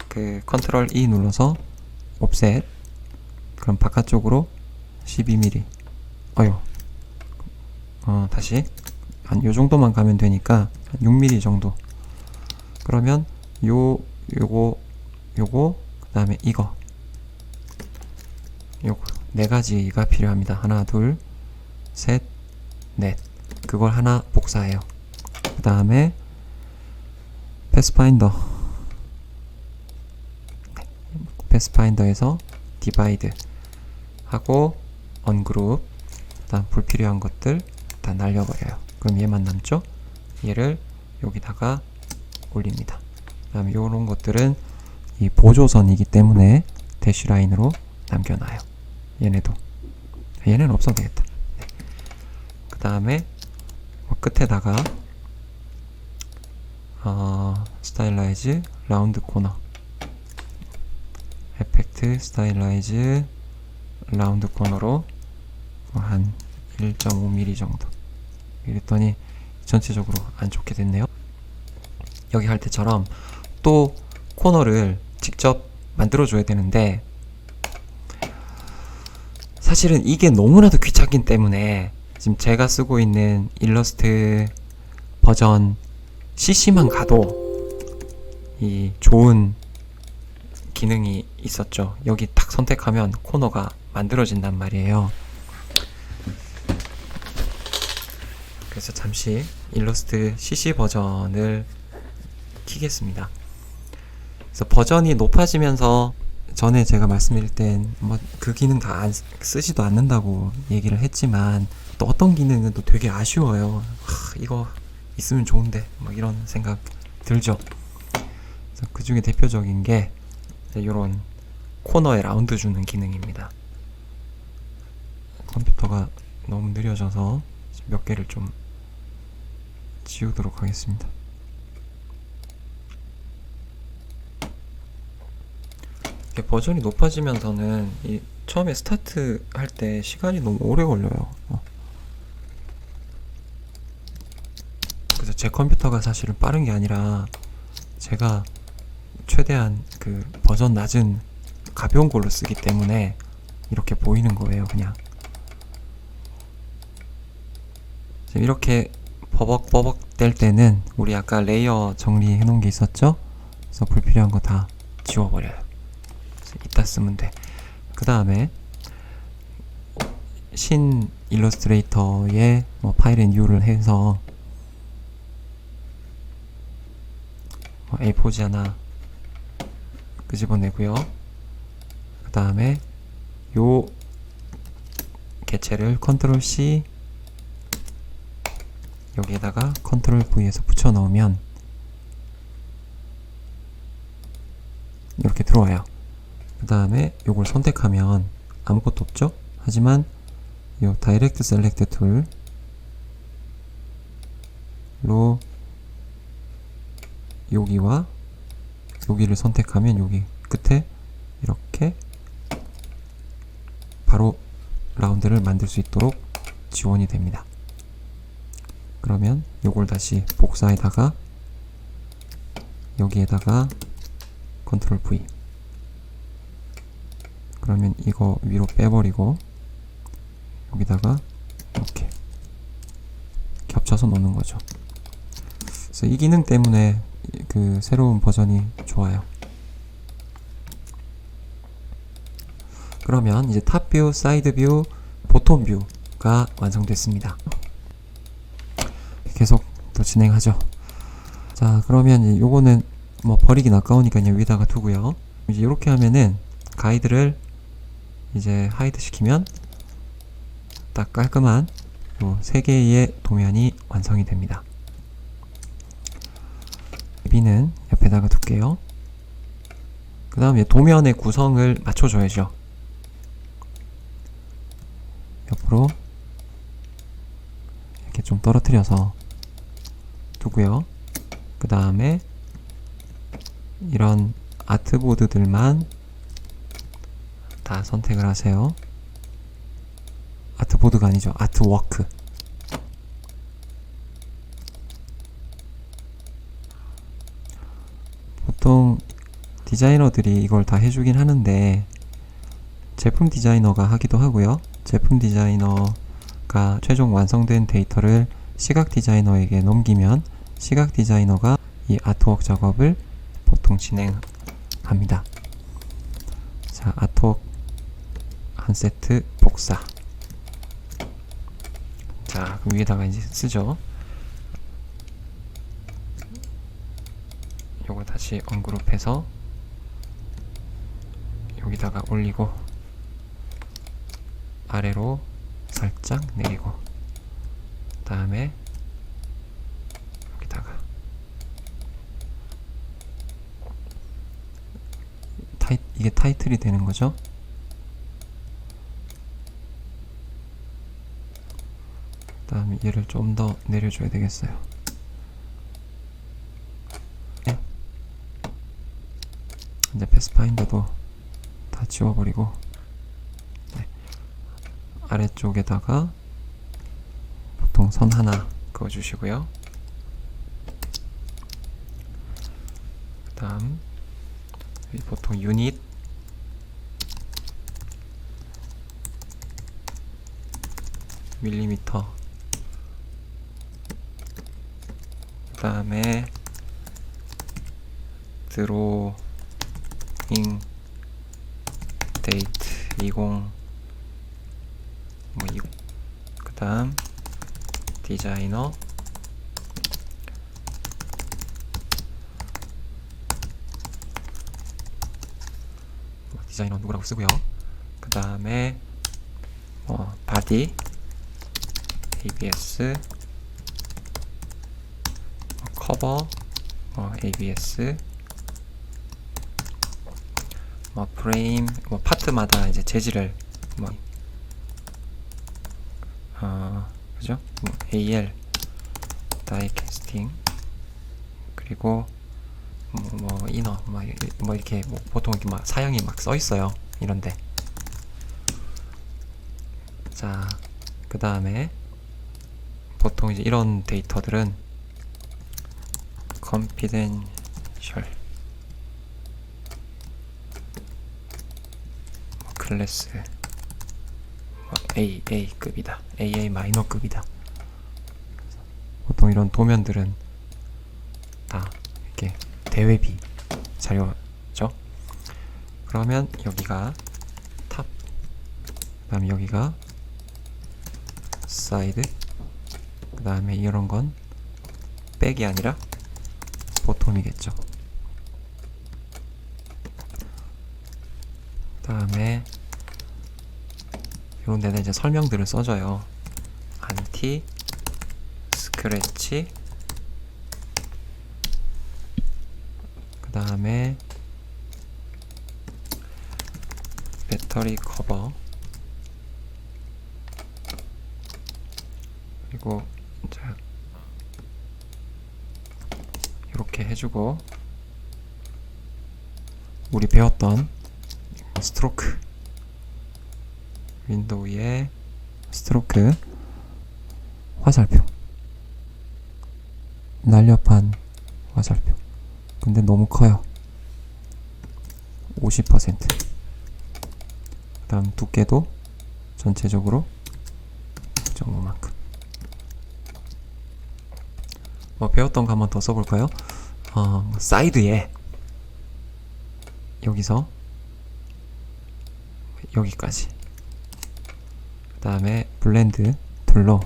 그 컨트롤 E 눌러서 옵셋, 그럼 바깥쪽으로 12mm, 다시 한 요 정도만 가면 되니까 6mm 정도. 그 그러면 요거 그 다음에 요거 네 가지가 필요합니다. 하나, 둘, 셋, 넷. 그걸 하나 복사해요. 그 다음에 패스파인더에서 divide 하고 ungroup, 그 다음 불필요한 것들 다 날려버려요. 그럼 얘만 남죠? 얘를 여기다가 올립니다. 그 다음에 요런 것들은 이 보조선이기 때문에 대시라인으로 남겨놔요. 얘는 없어도 되겠다. 네. 그 다음에 끝에다가 스타일라이즈 라운드 코너, 에펙트 스타일라이즈 라운드 코너로 한 1.5mm 정도 이랬더니 전체적으로 안 좋게 됐네요. 여기 할 때처럼 또 코너를 직접 만들어 줘야 되는데, 사실은 이게 너무나도 귀찮기 때문에 지금 제가 쓰고 있는 일러스트 버전 CC만 가도 이 좋은 기능이 있었죠. 여기 딱 선택하면 코너가 만들어진단 말이에요. 그래서 잠시 일러스트 CC 버전을 키겠습니다. 그래서 버전이 높아지면서 전에 제가 말씀드릴 땐 뭐 그 기능 다 쓰지도 않는다고 얘기를 했지만, 또 어떤 기능은 또 되게 아쉬워요. 이거 있으면 좋은데 뭐 이런 생각 들죠. 그래서 그 중에 대표적인 게 이런 코너에 라운드 주는 기능입니다. 컴퓨터가 너무 느려져서 몇 개를 좀 지우도록 하겠습니다. 이렇게 버전이 높아지면서는 처음에 스타트 할 때 시간이 너무 오래 걸려요. 그래서 제 컴퓨터가 사실은 빠른 게 아니라 제가 최대한 그 버전 낮은 가벼운 걸로 쓰기 때문에 이렇게 보이는 거예요. 그냥 지금 이렇게 버벅버벅 될 때는 우리 아까 레이어 정리해 놓은 게 있었죠? 그래서 불필요한 거 다 지워버려요. 이따 쓰면 돼. 그 다음에 신 일러스트레이터에 뭐 파일 앤 뉴를 해서 A4지 하나 끄집어내고요. 그 다음에 요 개체를 컨트롤 C 여기에다가 컨트롤 V에서 붙여 넣으면 이렇게 들어와요. 그 다음에 요걸 선택하면 아무것도 없죠? 하지만 요 다이렉트 셀렉트 툴로 여기와 여기를 선택하면 여기 끝에 이렇게 바로 라운드를 만들 수 있도록 지원이 됩니다. 그러면 요걸 다시 복사에다가 여기에다가 컨트롤 V, 그러면 이거 위로 빼버리고 여기다가 이렇게 겹쳐서 놓는 거죠. 그래서 이 기능 때문에 그 새로운 버전이 좋아요. 그러면 이제 탑 뷰, 사이드 뷰, 보톰 뷰가 완성됐습니다. 계속 또 진행하죠. 자, 그러면 요거는 뭐 버리긴 아까우니까 그냥 위에다가 두고요. 이제 이렇게 하면은 가이드를 이제 하이드 시키면 딱 깔끔한 요 3개의 도면이 완성이 됩니다. B는 옆에다가 둘게요. 그 다음에 도면의 구성을 맞춰줘야죠. 옆으로 이렇게 좀 떨어뜨려서 두고요. 그 다음에 이런 아트보드들만 다 선택을 하세요. 아트보드가 아니죠. 아트워크. 보통 디자이너들이 이걸 다 해주긴 하는데 제품 디자이너가 하기도 하고요. 제품 디자이너가 최종 완성된 데이터를 시각 디자이너에게 넘기면 시각 디자이너가 이 아트웍 작업을 보통 진행합니다. 자, 아트웍 한 세트 복사. 자, 그럼 위에다가 이제 쓰죠. 요거 다시 언그룹해서 여기다가 올리고 아래로 살짝 내리고 그 다음에 여기다가 이게 타이틀이 되는 거죠. 그 다음에 얘를 좀 더 내려줘야 되겠어요. 네. 이제 패스파인더도 다 지워버리고 네. 아래쪽에다가 보통 선 하나 그어주시고요. 그 다음 보통 유닛 밀리미터 그 다음에 드로잉 데이트 20 그 다음 디자이너 디자이너 누구라고 쓰고요. 그 다음에 바디 ABS 커버 ABS 프레임 파트마다 이제 재질을 그죠? AL 다이캐스팅 그리고 이너 이렇게 보통 이렇게 막 사양이 막 써 있어요. 이런데 자, 그 다음에 보통 이제 이런 데이터들은 confidential 클래스 AA급이다. AA 마이너급이다. 보통 이런 도면들은 다 이렇게 대외비 자료죠. 그러면 여기가 탑, 그 다음에 여기가 사이드, 그 다음에 이런 건 백이 아니라 보톰이겠죠. 그 다음에 이런 데는 이제 설명들을 써줘요. 안티 스크래치 그 다음에 배터리 커버 그리고 자 이렇게 해주고 우리 배웠던 스트로크 윈도우의 스트로크 화살표 날렵한 화살표 근데 너무 커요. 50%. 그 다음 두께도 전체적으로 이 정도만큼. 배웠던 거 한번 더 써볼까요? 사이드에 여기서 여기까지. 그 다음에 블렌드 툴로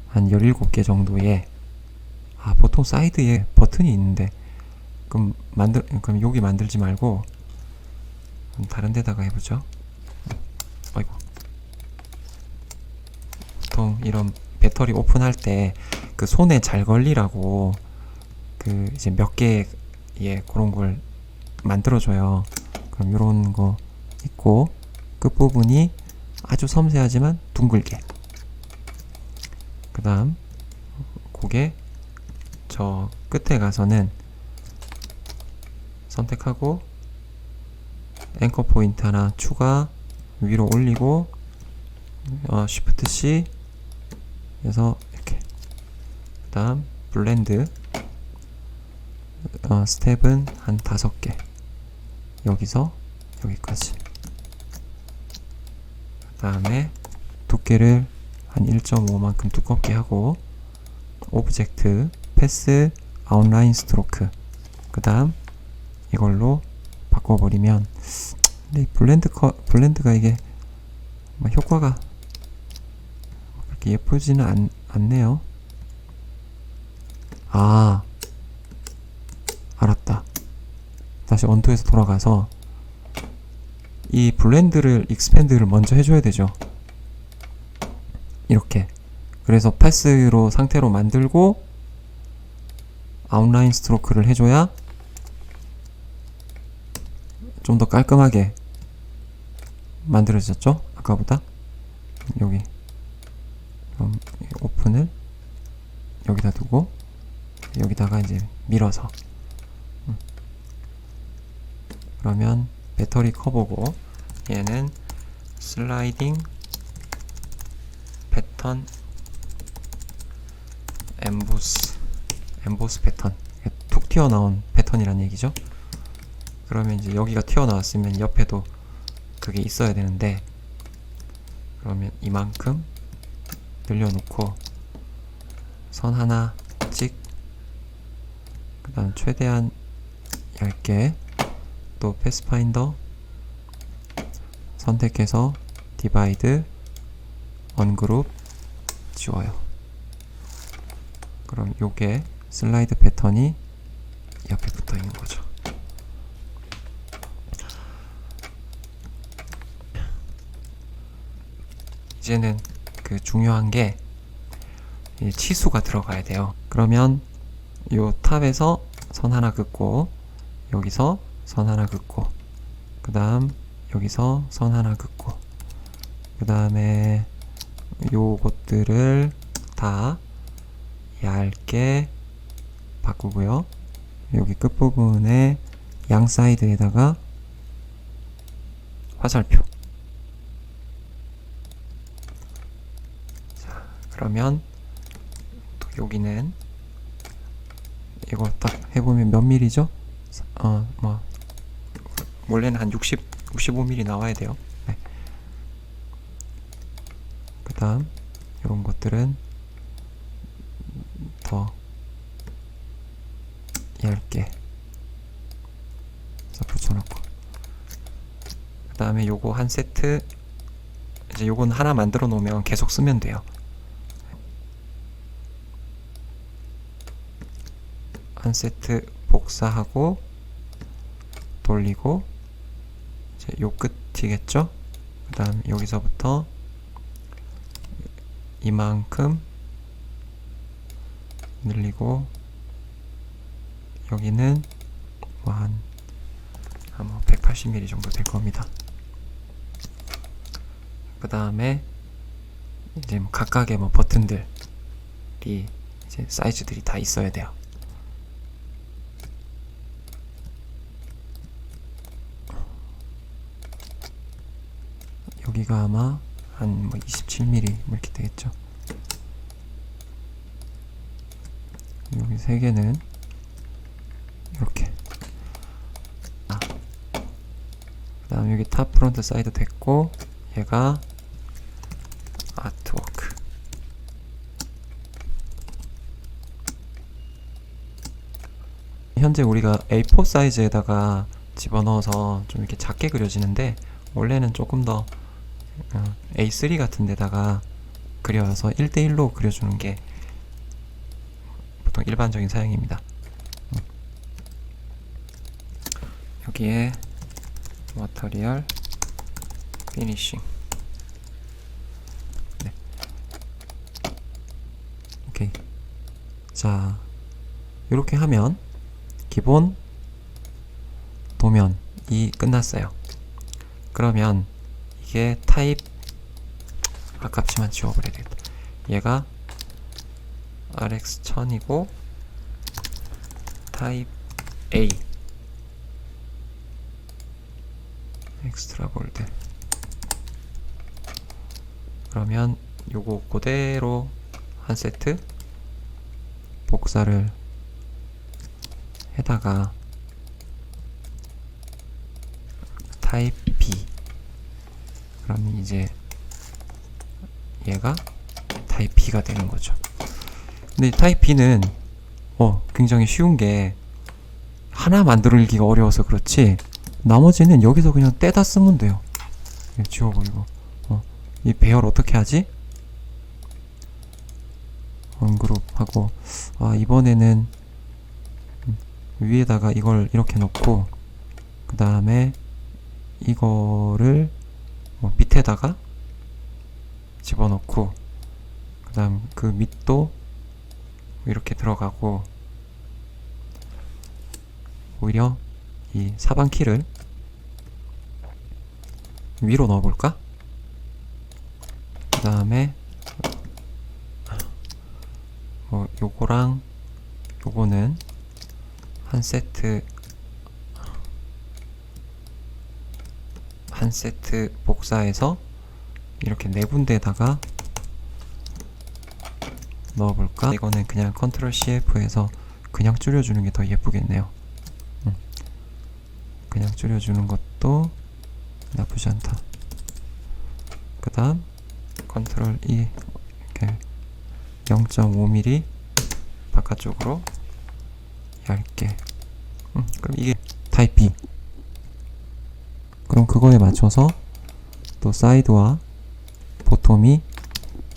한 17개 정도의 보통 사이드에 버튼이 있는데 그럼 여기 만들지 말고 다른 데다가 해보죠. 아이고. 보통 이런 배터리 오픈할 때 그 손에 잘 걸리라고 그 이제 몇 개의 그런 걸 만들어줘요. 그럼 이런 거 있고 끝부분이 아주 섬세하지만 둥글게. 그 다음 그게 저 끝에 가서는 선택하고 앵커 포인트 하나 추가 위로 올리고 Shift C 해서 이렇게. 그 다음 블렌드 스텝은 한 5개 여기서 여기까지. 그 다음에 두께를 한 1.5만큼 두껍게 하고 오브젝트 패스 아웃라인 스트로크, 그 다음 이걸로 바꿔버리면, 근데 블렌드가 이게 뭐 효과가 그렇게 예쁘지는 않네요. 아, 알았다. 다시 언더에서 돌아가서 이 블렌드를 익스펜드를 먼저 해줘야 되죠. 이렇게. 그래서 패스로 상태로 만들고 아웃라인 스트로크를 해줘야 좀 더 깔끔하게 만들어졌죠? 아까보다. 여기 그럼 오픈을 여기다 두고 여기다가 이제 밀어서 그러면 배터리 커버고, 얘는 슬라이딩 패턴 엠보스 패턴, 툭 튀어나온 패턴이란 얘기죠. 그러면 이제 여기가 튀어나왔으면 옆에도 그게 있어야 되는데, 그러면 이만큼 늘려놓고 선 하나 찍, 그 다음 최대한 얇게, 또 패스파인더 선택해서 디바이드 원그룹 지워요. 그럼 요게 슬라이드 패턴이 옆에 붙어 있는 거죠. 이제는 그 중요한 게 치수가 들어가야 돼요. 그러면 요 탑에서 선 하나 긋고, 여기서 선 하나 긋고, 그 다음 여기서 선 하나 긋고, 그 다음에 요것들을 다 얇게 바꾸고요. 여기 끝부분에 양 사이드에다가 화살표. 자, 그러면 또 여기는 이거 딱 해보면 몇 밀리죠? 뭐 원래는 한 65mm 나와야 돼요. 네. 그 다음 이런 것들은 더 얇게 붙여놓고, 그 다음에 요거 한 세트, 이제 요건 하나 만들어 놓으면 계속 쓰면 돼요. 한 세트 복사하고 돌리고, 이제 요 끝이겠죠? 그 다음 여기서부터 이만큼 늘리고, 여기는 뭐 한 180mm 정도 될 겁니다. 그 다음에 이제 뭐 각각의 뭐 버튼들이 이제 사이즈들이 다 있어야 돼요. 여기가 아마 한 뭐 27mm 뭐 이렇게 되겠죠. 여기 세 개는 이렇게. 그 다음 여기 탑 프론트 사이드 됐고, 얘가 아트워크. 현재 우리가 A4 사이즈에다가 집어넣어서 좀 이렇게 작게 그려지는데, 원래는 조금 더 A3 같은 데다가 그려서 1대1로 그려주는 게 보통 일반적인 사양입니다. 여기에 머터리얼 피니싱. 네. 오케이. 자, 이렇게 하면 기본 도면이 끝났어요. 그러면 이게 타입, 아깝지만 지워버려야 되겠다. 얘가 RX1000이고 타입 A 엑스트라 볼드. 그러면 요거 그대로 한 세트 복사를 해다가 타입 B. 그러면 이제 얘가 타입 B가 되는 거죠. 근데 타입 B는 굉장히 쉬운 게 하나 만들기가 어려워서 그렇지 나머지는 여기서 그냥 떼다 쓰면 돼요. 지워버리고. 이 배열 어떻게 하지? 언그룹 하고, 이번에는 위에다가 이걸 이렇게 놓고, 그 다음에 이거를 밑에다가 집어넣고, 그 다음 그 밑도 이렇게 들어가고, 오히려 이 사방 키를 위로 넣어볼까? 그 다음에 요거랑 요거는 한 세트 복사해서 이렇게 네 군데에다가 넣어볼까? 이거는 그냥 컨트롤 CF해서 그냥 줄여주는 게 더 예쁘겠네요. 그냥 줄여주는 것도 나쁘지 않다. 그 다음 컨트롤 E 이렇게 0.5mm 바깥쪽으로 얇게. 그럼 이게 타입 B. 그럼 그거에 맞춰서 또 사이드와 보톰이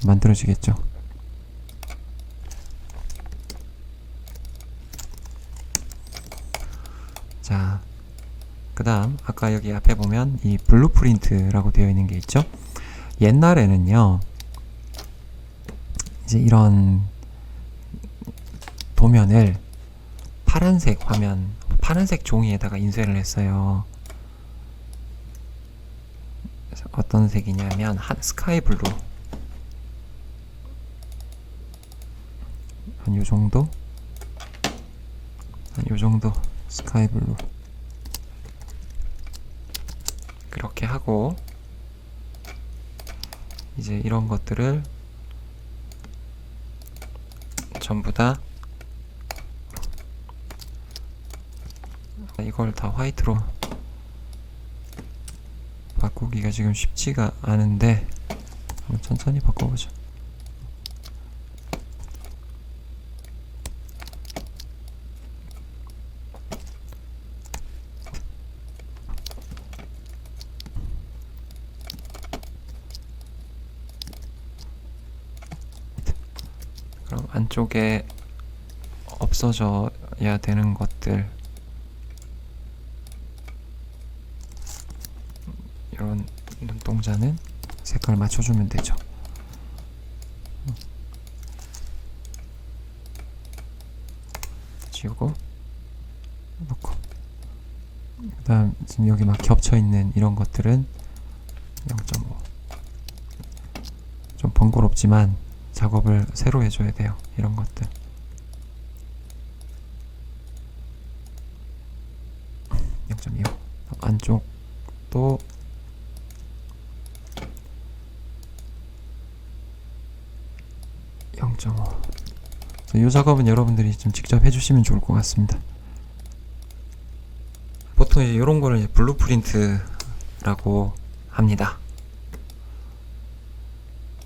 만들어지겠죠. 자, 그 다음 아까 여기 앞에 보면 이 블루프린트라고 되어 있는 게 있죠. 옛날에는요 이제 이런 도면을 파란색 화면, 파란색 종이에다가 인쇄를 했어요. 그래서 어떤 색이냐면 스카이 블루, 한 요정도 스카이 블루 그렇게 하고, 이제 이런 것들을 전부 다 이걸 다 화이트로 바꾸기가 지금 쉽지가 않은데 한번 천천히 바꿔보자. 그럼 안쪽에 없어져야 되는 것들, 이런 눈동자는 색깔 맞춰주면 되죠. 지우고 놓고, 그 다음 지금 여기 막 겹쳐있는 이런 것들은 0.5. 좀 번거롭지만 작업을 새로 해줘야 돼요. 이런 것들. 안쪽도 이 작업은 여러분들이 좀 직접 해주시면 좋을 것 같습니다. 보통 이제 이런 거를 블루프린트라고 합니다.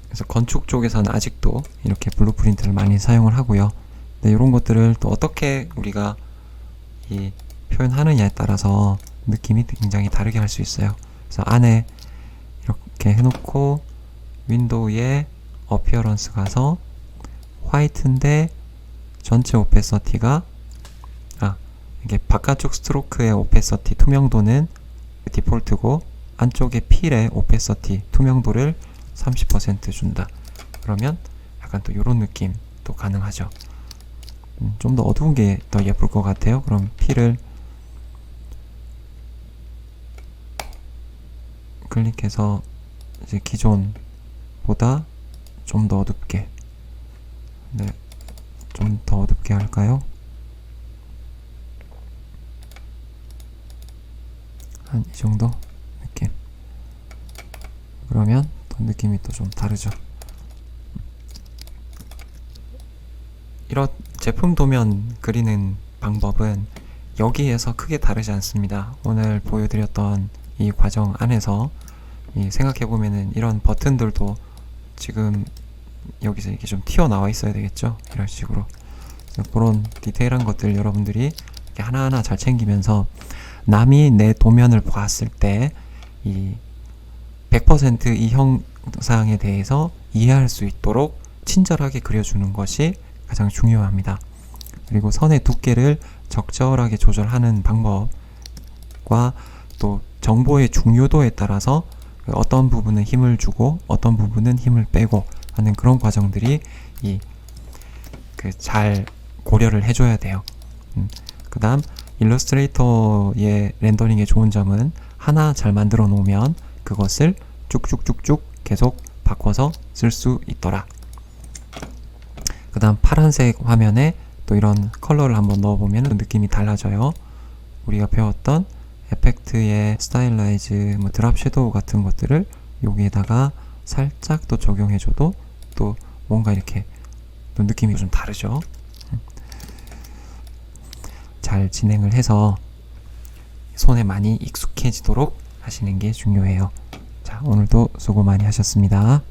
그래서 건축 쪽에서는 아직도 이렇게 블루프린트를 많이 사용을 하고요. 근데 이런 것들을 또 어떻게 우리가 이 표현하느냐에 따라서 느낌이 굉장히 다르게 할 수 있어요. 그래서 안에 이렇게 해놓고 윈도우에 어피어런스 가서 화이트인데 전체 오페서티가 이게 바깥쪽 스트로크의 오페서티 투명도는 디폴트고 안쪽에 필의 오페서티 투명도를 30% 준다. 그러면 약간 또 이런 느낌도 가능하죠. 좀 더 어두운 게 더 예쁠 것 같아요. 그럼 필을 클릭해서 이제 기존보다 좀 더 어둡게, 네, 좀 더 어둡게 할까요? 한 이 정도 느낌. 그러면 또 느낌이 또 좀 다르죠. 이런 제품 도면 그리는 방법은 여기에서 크게 다르지 않습니다. 오늘 보여드렸던 이 과정 안에서 생각해보면은 이런 버튼들도 지금 여기서 이렇게 좀 튀어나와 있어야 되겠죠. 이런 식으로 그런 디테일한 것들 여러분들이 이렇게 하나하나 잘 챙기면서 남이 내 도면을 보았을 때 이 100% 이 형상에 대해서 이해할 수 있도록 친절하게 그려주는 것이 가장 중요합니다. 그리고 선의 두께를 적절하게 조절하는 방법과 또 정보의 중요도에 따라서 어떤 부분은 힘을 주고 어떤 부분은 힘을 빼고 하는 그런 과정들이 잘 고려를 해줘야 돼요. 그 다음 일러스트레이터의 렌더링의 좋은 점은 하나 잘 만들어 놓으면 그것을 쭉쭉쭉쭉 계속 바꿔서 쓸 수 있더라. 그 다음 파란색 화면에 또 이런 컬러를 한번 넣어보면 느낌이 달라져요. 우리가 배웠던 에펙트의 스타일라이즈, 드랍 섀도우 같은 것들을 여기에다가 살짝 또 적용해줘도 또 뭔가 이렇게 또 느낌이 좀 다르죠. 잘 진행을 해서 손에 많이 익숙해지도록 하시는 게 중요해요. 자, 오늘도 수고 많이 하셨습니다.